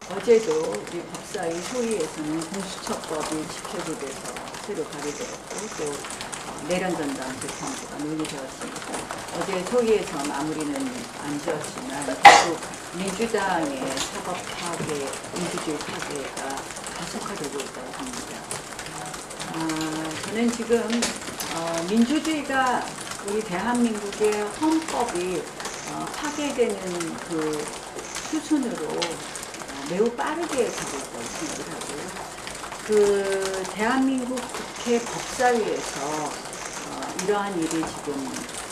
어제도 우리 법사위 소위에서는 공수처법이 지켜지돼서 새로 발의되었고 또 내란전당 재판부가 논의되었습니다. 어제 소위에서 마무리는 안 지었지만 결국 민주당의 사법 파괴, 민주주의 파괴가 가속화되고 있다고 합니다. 저는 지금 민주주의가 우리 대한민국의 헌법이 파괴되는 그 수순으로 매우 빠르게 가고 있다고 생각을 하고요. 그 대한민국 국회 법사위에서 이러한 일이 지금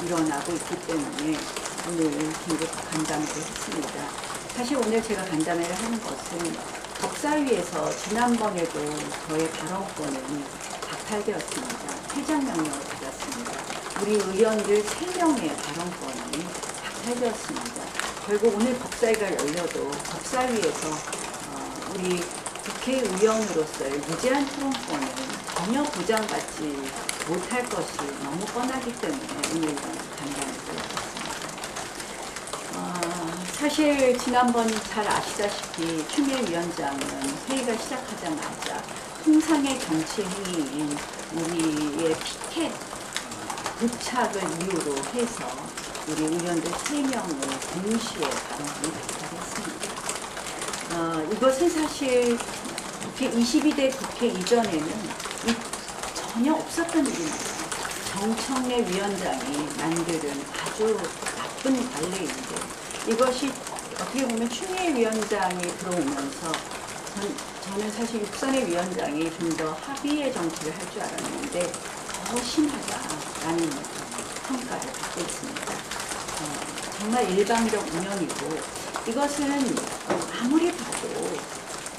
일어나고 있기 때문에 오늘 긴급 간담회를 했습니다. 사실 오늘 제가 간담회를 하는 것은 법사위에서 지난번에도 저의 발언권은 박탈되었습니다. 퇴장 명령을 받았습니다. 우리 의원들 3명의 발언권이 박탈되었습니다. 결국 오늘 법사위가 열려도 법사위에서 우리 국회의원으로서의 무제한 토론권은 전혀 보장받지 못할 것이 너무 뻔하기 때문에 오늘 이런 간담회를 했습니다. 사실 지난번 잘 아시다시피 추미애 위원장은 회의가 시작하자마자 통상의 정치 행위인 우리의 피켓 부착을 이유로 해서 우리 의원들 3명을 동시에 발언권을 박탈했습니다. 이것은 사실 국회 22대 국회 이전에는 전혀 없었던 일입니다. 정청래 위원장이 만드는 아주 나쁜 관례인데 이것이 어떻게 보면 추미애 위원장이 들어오면서 저는 사실 육선의 위원장이 좀 더 합의의 정치를 할 줄 알았는데 더 심하다라는 평가를 받고 있습니다. 정말 일방적 운영이고 이것은 아무리 봐도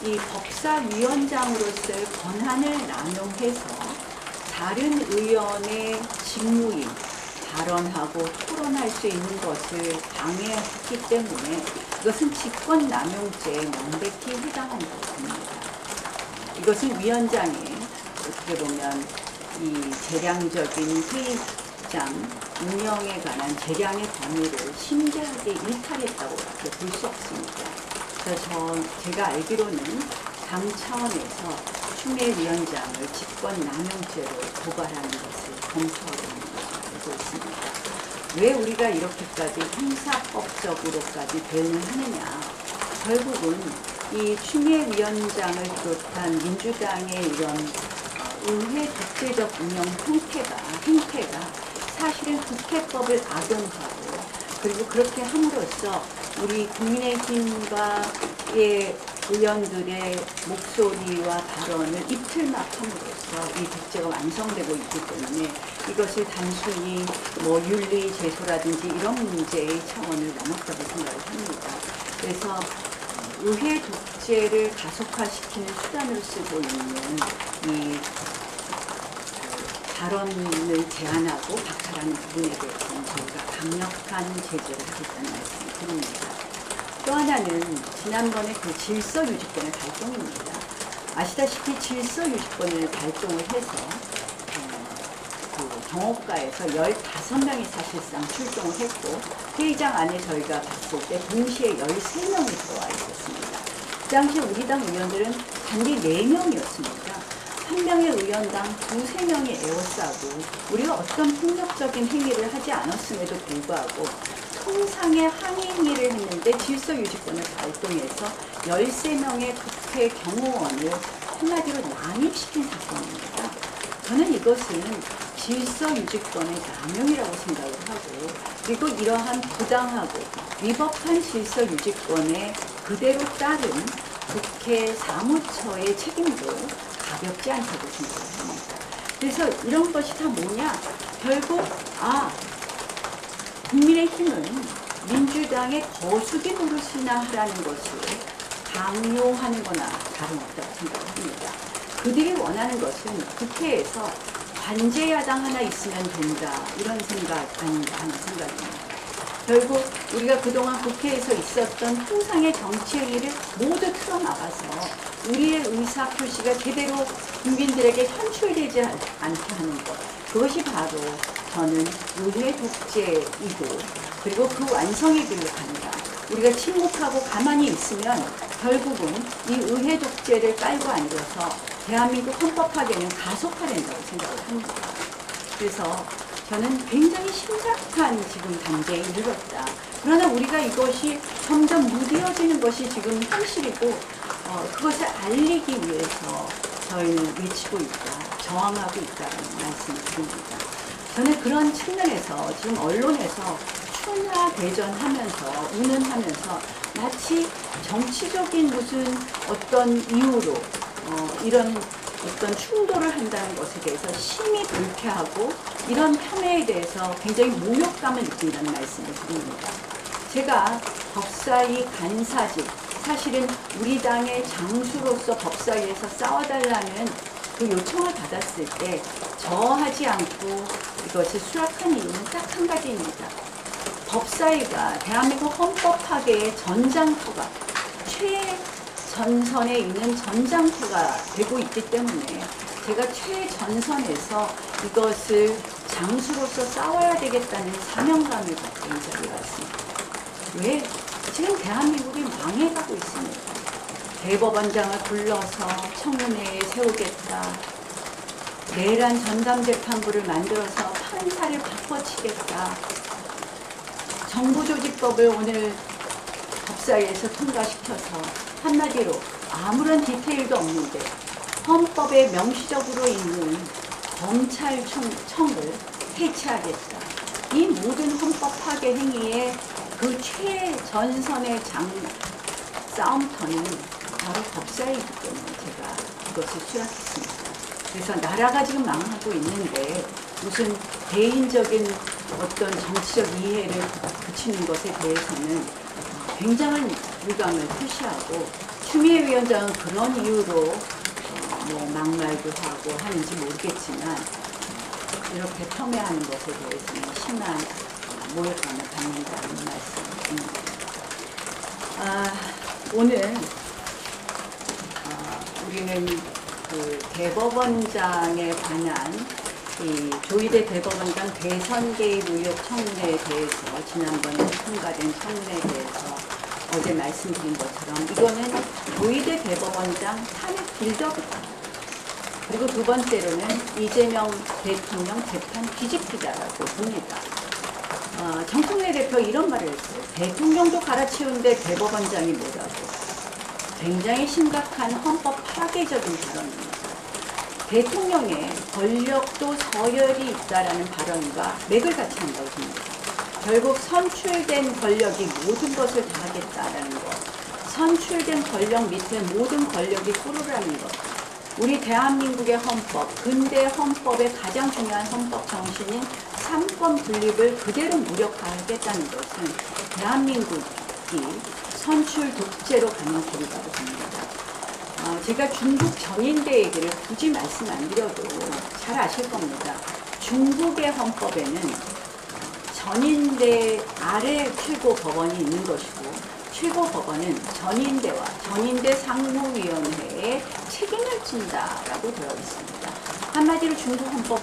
이 법사위원장으로서의 권한을 남용해서 다른 의원의 직무인 발언하고 토론할 수 있는 것을 방해했기 때문에 이것은 직권남용죄에 명백히 해당한다고 봅니다. 이것은 위원장의 어떻게 보면 이 재량적인 회의장 운영에 관한 재량의 권위를 심대하게 일탈했다고 볼 수 없습니다. 그래서 제가 알기로는 당 차원에서 추미애 위원장을 직권남용죄로 고발하는 것을 검토하고 있는 것으로 알고 있습니다. 왜 우리가 이렇게까지 형사법적으로까지 대응을 하느냐. 결국은 이 추미애 위원장을 비롯한 민주당의 이런 의회 독재적 운영 행태가 사실은 국회법을 악용하고 그리고 그렇게 함으로써 우리 국민의힘과의 의원들의 목소리와 발언을 입틀막함으로써 이 독재가 완성되고 있기 때문에 이것을 단순히 뭐 윤리제소라든지 이런 문제의 차원을 넘었다고 생각을 합니다. 그래서 의회 독재를 가속화시키는 수단으로 쓰고 있는 이 발언을 제한하고 박탈하는 부분에 대해서는 저희가 강력한 제재를 하겠다는 말씀을 드립니다. 또 하나는 지난번에 그 질서유지권의 발동입니다. 아시다시피 질서유지권을 발동을 해서 그 경호과에서 15명이 사실상 출동을 했고 회의장 안에 저희가 봤을 때 동시에 13명이 들어와 있었습니다. 그 당시 우리 당 의원들은 단지 4명이었습니다. 한 명의 의원당 2~3명이 에워싸고 우리가 어떤 폭력적인 행위를 하지 않았음에도 불구하고 통상의 항의 행위를 했는데 질서유지권을 발동해서 13명의 국회 경호원을 한마디로 난입시킨 사건입니다. 저는 이것은 질서유지권의 남용이라고 생각을 하고 그리고 이러한 부당하고 위법한 질서유지권에 그대로 따른 국회 사무처의 책임도 가볍지 않다고 생각을 합니다. 그래서 이런 것이 다 뭐냐? 결국 국민의힘은 민주당의 거수기 노릇이나 하라는 것을 강요하는 거나 다름없다고 생각을 합니다. 그들이 원하는 것은 국회에서 관제야당 하나 있으면 된다 이런 생각 아닌가 하는 생각입니다. 결국 우리가 그동안 국회에서 있었던 통상의 정치 행위를 모두 틀어막아서 우리의 의사표시가 제대로 국민들에게 현출되지 않게 하는 것. 그것이 바로 저는 의회 독재이고 그리고 그 완성의 길로 간다. 우리가 침묵하고 가만히 있으면 결국은 이 의회 독재를 깔고 앉아서 대한민국 헌법 파괴는 가속화된다고 생각을 합니다. 그래서 저는 굉장히 심각한 지금 단계에 이르렀다. 그러나 우리가 이것이 점점 무뎌지는 것이 지금 현실이고 그것을 알리기 위해서 저희는 외치고 있다, 저항하고 있다는 말씀을 드립니다. 저는 그런 측면에서 지금 언론에서 춘하대전하면서 운운하면서 마치 정치적인 무슨 어떤 이유로 이런 어떤 충돌을 한다는 것에 대해서 심히 불쾌하고 이런 폄훼에 대해서 굉장히 모욕감을 느낀다는 말씀을 드립니다. 제가 법사위 간사직, 사실은 우리 당의 장수로서 법사위에서 싸워달라는 그 요청을 받았을 때 저하지 않고 이것을 수락한 이유는 딱 한 가지입니다. 법사위가 대한민국 헌법 파괴의 전장터가 최전선에 있는 전장터가 되고 있기 때문에 제가 최전선에서 이것을 장수로서 싸워야 되겠다는 사명감을 갖고 이 자리에 왔습니다. 왜? 지금 대한민국이 망해가고 있습니다. 대법원장을 불러서 청문회에 세우겠다. 내란 전담재판부를 만들어서 판사를 바꿔치겠다. 정부조직법을 오늘 법사위에서 통과시켜서 한마디로 아무런 디테일도 없는데 헌법에 명시적으로 있는 검찰청을 해체하겠다. 이 모든 헌법 파괴 행위의 그 최전선의 싸움터는 바로 법사위이기 때문에 제가 그것을 수락했습니다. 그래서 나라가 지금 망하고 있는데 무슨 개인적인 어떤 정치적 이해를 붙이는 것에 대해서는 굉장한 유감을 표시하고 추미애 위원장은 그런 이유로 뭐 막말도 하고 하는지 모르겠지만 이렇게 폄훼하는 것에 대해서는 심한 모욕감을 받는다는 말씀입니다. 오늘 우리는 그 대법원장에 관한 이 조희대 대법원장 대선 개입 의혹 청문회에 대해서 지난번에 통과된 청문회에 대해서 어제 말씀드린 것처럼 이거는 조희대 대법원장 탄핵 빌드업이다. 그리고 두 번째로는 이재명 대통령 재판 뒤집기다라고 봅니다. 정청래 대표 이런 말을 했어요. 대통령도 갈아치우는데 대법원장이 뭐라고. 굉장히 심각한 헌법 파괴적인 발언입니다. 대통령의 권력도 서열이 있다라는 발언과 맥을 같이 한다고 봅니다. 결국 선출된 권력이 모든 것을 다 하겠다라는 것. 선출된 권력 밑에 모든 권력이 꾸르라는 것. 우리 대한민국의 헌법, 근대 헌법의 가장 중요한 헌법 정신인 삼권 분립을 그대로 무력화하겠다는 것은 대한민국이 선출 독재로 가는 길이라고 봅니다. 제가 중국 전인대 얘기를 굳이 말씀 안 드려도 잘 아실 겁니다. 중국의 헌법에는 전인대 아래 최고 법원이 있는 것이고 최고 법원은 전인대와 전인대 상무위원회에 책임을 진다라고 되어 있습니다. 한마디로 중국 헌법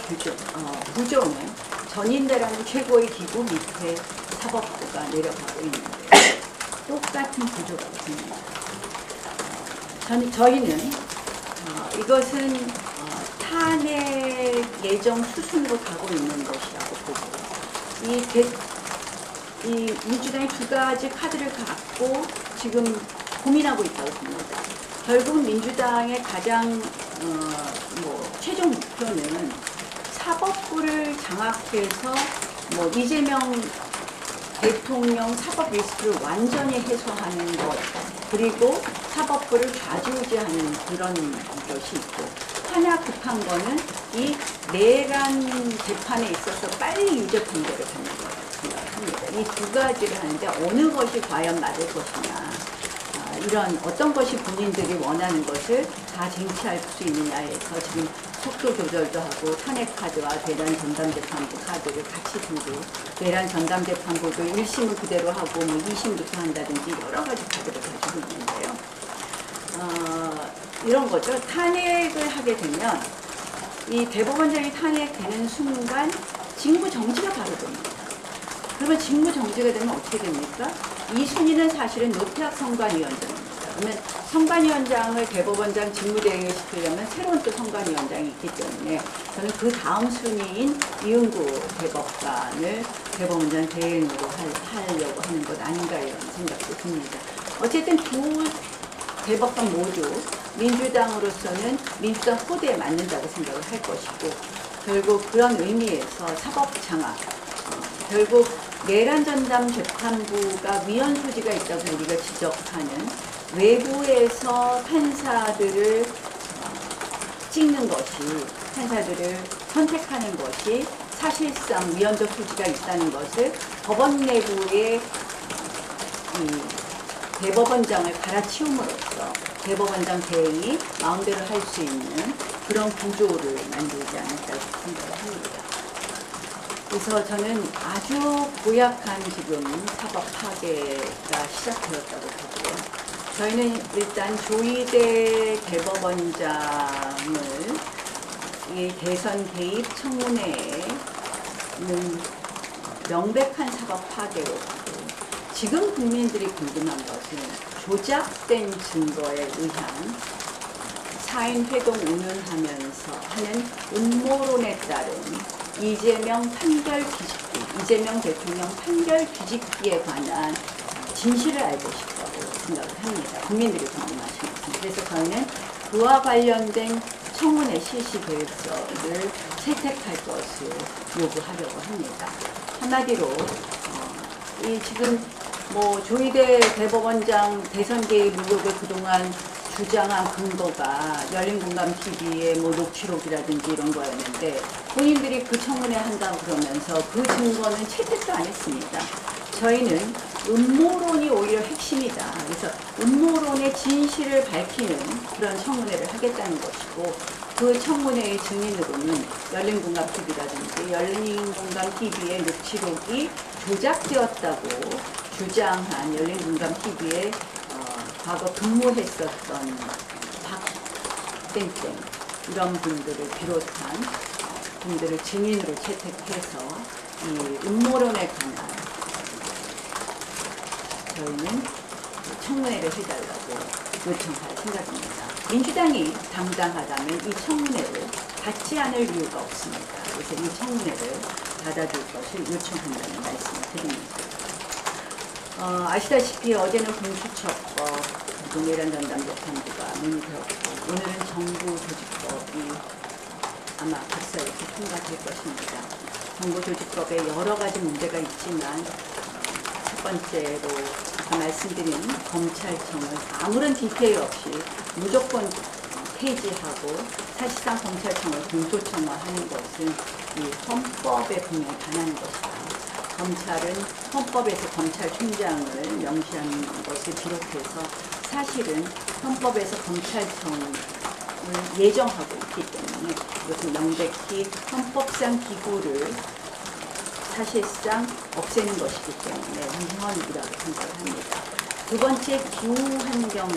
구조는 전인대라는 최고의 기구 밑에 사법부가 내려가고 있는데 똑같은 구조라고 봅니다. 저희는 이것은 탄핵 예정 수순으로 가고 있는 것이라고 보고 이 민주당이 두 가지 카드를 갖고 지금 고민하고 있다고 봅니다. 결국 민주당의 가장 최종 목표는 사법부를 장악해서 이재명 대통령 사법 리스크를 완전히 해소하는 것, 그리고 사법부를 좌지우지하는 그런 것이 있고, 하나 급한 거는 이 내란 재판에 있어서 빨리 유죄 판결을 받는 거라고 생각합니다. 이 두 가지를 하는데 어느 것이 과연 맞을 것이냐, 이런 어떤 것이 본인들이 원하는 것을 다 쟁취할 수 있느냐에서 지금 속도 조절도 하고 탄핵 카드와 내란 전담재판부 카드를 같이 들고, 내란 전담재판부도 1심을 그대로 하고 2심부터 한다든지 여러 가지 카드를 가지고 있는데요. 이런 거죠. 탄핵을 하게 되면 이 대법원장이 탄핵되는 순간 직무 정지가 바로 됩니다. 그러면 직무 정지가 되면 어떻게 됩니까? 이 순위는 사실은 노태학 선관위원장입니다. 그러면 선관위원장을 대법원장 직무대행을 시키려면 새로운 또 선관위원장이 있기 때문에 저는 그 다음 순위인 이은구 대법관을 대법원장 대행으로 하려고 하는 것 아닌가 이런 생각도 듭니다. 어쨌든 두 대법관 모두 민주당으로서는 민주당 코드에 맞는다고 생각을 할 것이고 결국 그런 의미에서 사법장악, 결국 내란 전담 재판부가 위헌 소지가 있다고 우리가 지적하는 외부에서 판사들을 찍는 것이, 판사들을 선택하는 것이 사실상 위헌적 소지가 있다는 것을 법원 내부의 이 대법원장을 갈아치움으로써 대법원장 대행이 마음대로 할 수 있는 그런 구조를 만들지 않을까 생각을 합니다. 그래서 저는 아주 고약한 지금 사법 파괴가 시작되었다고 보고요. 저희는 일단 조희대 대법원장을 이 대선 개입 청문회에는 명백한 사법 파괴로 보고 지금 국민들이 궁금한 것은 조작된 증거에 의한 4인 회동 운운하면서 하는 음모론에 따른 이재명 대통령 판결 뒤집기에 관한 진실을 알고 싶다고 생각을 합니다. 국민들이 궁금하신 것은. 그래서 저희는 그와 관련된 청문회 실시 계획서를 채택할 것을 요구하려고 합니다. 한마디로 이 지금 조희대 대법원장 대선 개입 의혹을 그동안 주장한 근거가 열린공감TV의 녹취록이라든지 이런 거였는데 본인들이 그 청문회 한다고 그러면서 그 증거는 채택도 안 했습니다. 저희는 음모론이 오히려 핵심이다. 그래서 음모론의 진실을 밝히는 그런 청문회를 하겠다는 것이고 그 청문회의 증인으로는 열린공감TV라든지 열린공감TV의 녹취록이 조작되었다고 주장한 열린공감TV의 과거 근무했었던 박땡땡 이런 분들을 비롯한 분들을 증인으로 채택해서 이 음모론에 관한 저희는 청문회를 해달라고 요청할 생각입니다. 민주당이 당당하다면 이 청문회를 받지 않을 이유가 없습니다. 그래서 이 청문회를 받아줄 것을 요청한다는 말씀을 드립니다. 아시다시피 어제는 공수처법, 그리고 내란 전담 재판부가 논의되었고 오늘은 정부 조직법이 아마 벌써 이렇게 통과될 것입니다. 정부 조직법에 여러 가지 문제가 있지만 첫 번째로 아까 말씀드린 검찰청을 아무런 디테일 없이 무조건 폐지하고 사실상 검찰청을 공소청화하는 것은 이 헌법에 분명히 반하는 것이다. 검찰은 헌법에서 검찰총장을 명시하는 것을 비롯해서 사실은 헌법에서 검찰청을 예정하고 있기 때문에 이것은 명백히 헌법상 기구를 사실상 없애는 것이기 때문에 위헌이라고 생각을 합니다. 두 번째 기후환경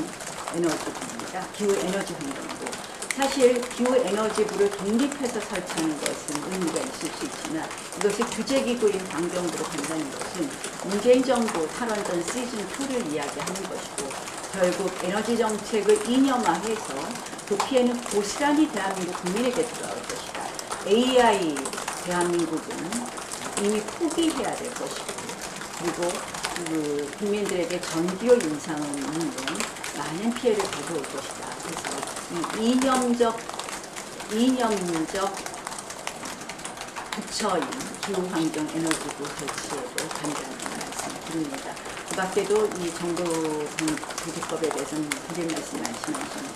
에너지부입니다. 기후에너지 환경부. 사실 기후에너지부를 독립해서 설치하는 것은 의미가 있을 수 있지만 이것이 규제기구인 환경부로 간다는 것은 문재인 정부 탈원전 시즌2를 이야기하는 것이고 결국 에너지 정책을 이념화해서 그 피해는 고스란히 대한민국 국민에게 돌아올 것이다. AI 대한민국은 이미 포기해야 될 것이고 그리고 그 국민들에게 전기료 인상은 물론 많은 피해를 가져올 것이다. 그래서 이 이념적 부처인 기후환경에너지부 설치에도 간다는 말씀을 드립니다. 그 밖에도 이 정부 조직법에 대해서는 드릴 말씀이 많지만 저는